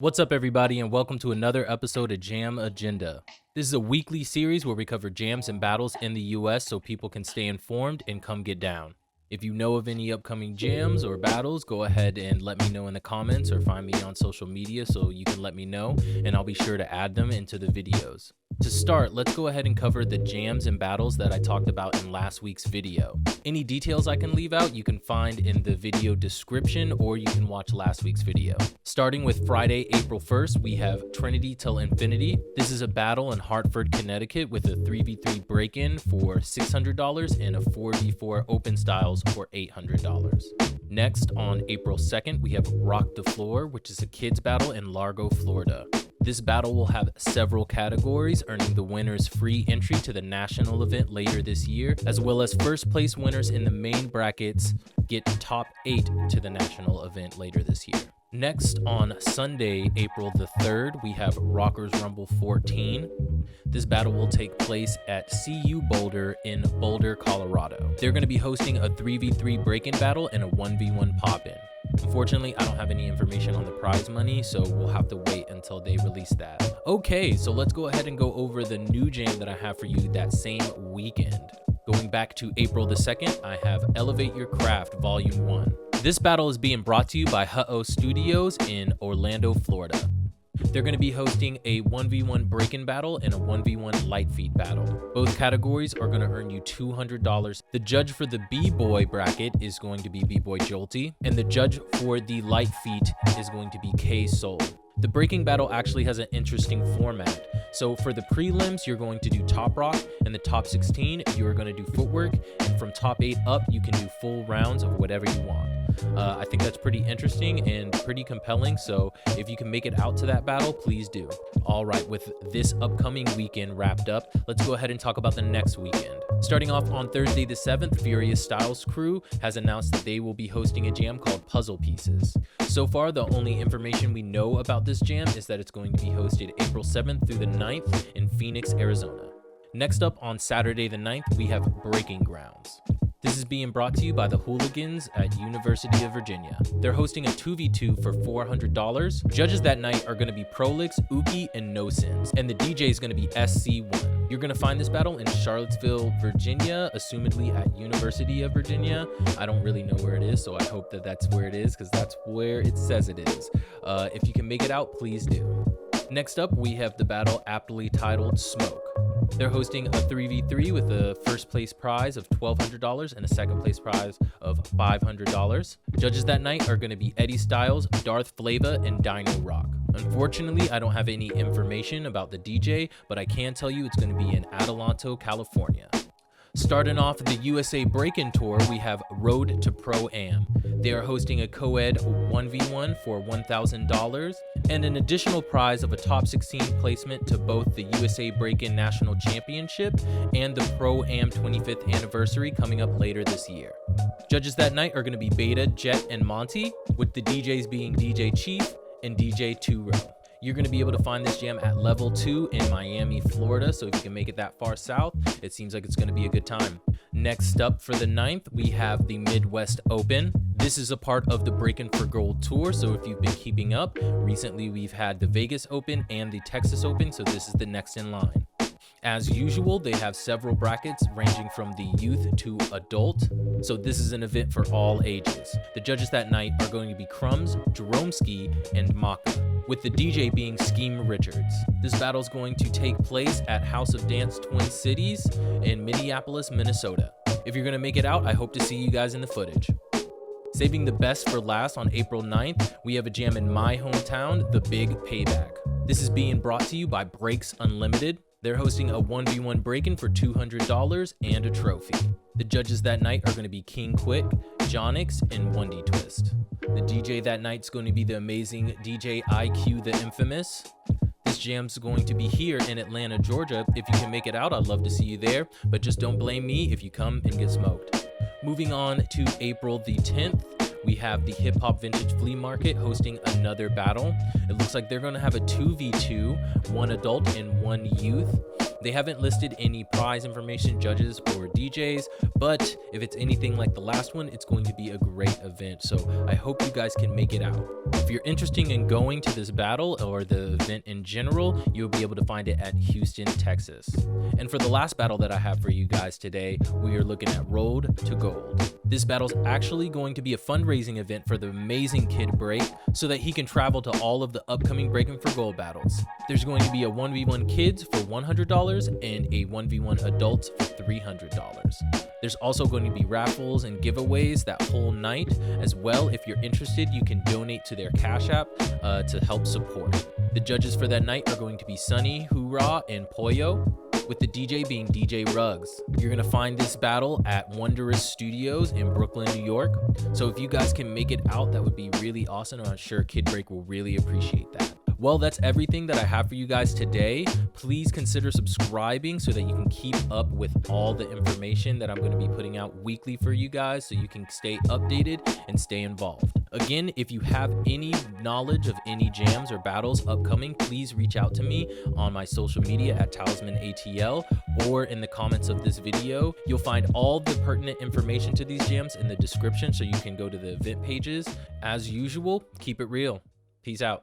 What's up, everybody, and welcome to another episode of Jam Agenda. This is a weekly series where we cover jams and battles in the US so people can stay informed and come get down. If you know of any upcoming jams or battles, go ahead and let me know in the comments or find me on social media so you can let me know, and I'll be sure to add them into the videos. To start, let's go ahead and cover the jams and battles that I talked about in last week's video. Any details I can leave out, you can find in the video description, or you can watch last week's video. Starting with Friday, April 1st, we have Trinity Till Infinity. This is a battle in Hartford, Connecticut with a 3v3 break-in for $600 and a 4v4 open styles for $800. Next, on April 2nd, we have Rock the Floor, which is a kids battle in Largo, Florida. This battle will have several categories, earning the winners free entry to the national event later this year, as well as first place winners in the main brackets get top 8 to the national event later this year. Next, on Sunday, April the 3rd, we have Rockers Rumble 14. This battle will take place at CU Boulder in Boulder, Colorado. They're going to be hosting a 3v3 break-in battle and a 1v1 pop-in. Unfortunately, I don't have any information on the prize money, so we'll have to wait until they release that. Okay, so let's go ahead and go over the new jam that I have for you that same weekend. Going back to April the 2nd, I have Elevate Your Craft Volume 1. This battle is being brought to you by Huh-Oh Studios in Orlando, Florida. They're going to be hosting a 1v1 break-in battle and a 1v1 light feed battle. Both categories are going to earn you $200. The judge for the B-Boy bracket is going to be B-Boy Jolty, and the judge for the light feet is going to be K-Soul. The breaking battle actually has an interesting format. So for the prelims, you're going to do top rock, and the top 16, you're going to do footwork, and from top 8 up, you can do full rounds of whatever you want. I think that's pretty interesting and pretty compelling, so if you can make it out to that battle, please do. All right, with this upcoming weekend wrapped up, let's go ahead and talk about the next weekend. Starting off on Thursday the 7th, Furious Styles Crew has announced that they will be hosting a jam called Puzzle Pieces. So far, the only information we know about this jam is that it's going to be hosted April 7th through the 9th in Phoenix, Arizona. Next up on Saturday the 9th, we have Breaking Grounds. This is being brought to you by the Hooligans at University of Virginia. They're hosting a 2v2 for $400. Judges that night are going to be Prolix, Uki, and No Sins, and the DJ is going to be SC1. You're going to find this battle in Charlottesville, Virginia, assumedly at University of Virginia. I don't really know where it is, so I hope that that's where it is, because that's where it says it is. If you can make it out, please do. Next up, we have the battle aptly titled Smoke. They're hosting a 3v3 with a first place prize of $1,200 and a second place prize of $500. Judges that night are going to be Eddie Styles, Darth Flava, and Dino Rock. Unfortunately, I don't have any information about the DJ, but I can tell you it's going to be in Adelanto, California. Starting off the USA Break-In Tour, we have Road to Pro-Am. They are hosting a co-ed 1v1 for $1,000 and an additional prize of a top 16 placement to both the USA Break-In National Championship and the Pro-Am 25th anniversary coming up later this year. Judges that night are going to be Beta, Jet, and Monty, with the DJs being DJ Chief and DJ Two Row. You're going to be able to find this jam at Level 2 in Miami, Florida, so if you can make it that far south, it seems like it's going to be a good time. Next up for the 9th, we have the Midwest Open. This is a part of the Breakin' for Gold Tour, so if you've been keeping up, recently we've had the Vegas Open and the Texas Open, so this is the next in line. As usual, they have several brackets ranging from the youth to adult, so this is an event for all ages. The judges that night are going to be Crumbs, Jeromski, and Maka, with the DJ being Scheme Richards. This battle is going to take place at House of Dance Twin Cities in Minneapolis, Minnesota. If you're going to make it out, I hope to see you guys in the footage. Saving the best for last, on April 9th, we have a jam in my hometown, the Big Payback. This is being brought to you by Breaks Unlimited. They're hosting a 1v1 break-in for $200 and a trophy. The judges that night are going to be King Quick, Jonix, and 1D Twist. The DJ that night is going to be the amazing DJ IQ the Infamous. This jam's going to be here in Atlanta, Georgia. If you can make it out, I'd love to see you there, but just don't blame me if you come and get smoked. Moving on to April the 10th, we have the Hip Hop Vintage Flea Market hosting another battle. It looks like they're going to have a 2v2, one adult and one youth. They haven't listed any prize information, judges, or DJs, but if it's anything like the last one, it's going to be a great event. So I hope you guys can make it out. If you're interested in going to this battle or the event in general, you'll be able to find it at Houston, Texas. And for the last battle that I have for you guys today, we are looking at Road to Gold. This battle's actually going to be a fundraising event for the amazing kid Break so that he can travel to all of the upcoming Breaking for Gold battles. There's going to be a 1v1 kids for $100 and a 1v1 adults for $300. There's also going to be raffles and giveaways that whole night as well. If you're interested, you can donate to their Cash App to help support. The judges for that night are going to be Sunny, Hoorah, and Poyo, with the DJ being DJ Ruggs. You're gonna find this battle at Wondrous Studios in Brooklyn, New York. So if you guys can make it out, that would be really awesome, and I'm sure Kid Break will really appreciate that. Well, that's everything that I have for you guys today. Please consider subscribing so that you can keep up with all the information that I'm going to be putting out weekly for you guys so you can stay updated and stay involved. Again, if you have any knowledge of any jams or battles upcoming, please reach out to me on my social media at TalismanATL or in the comments of this video. You'll find all the pertinent information to these jams in the description so you can go to the event pages. As usual, keep it real. Peace out.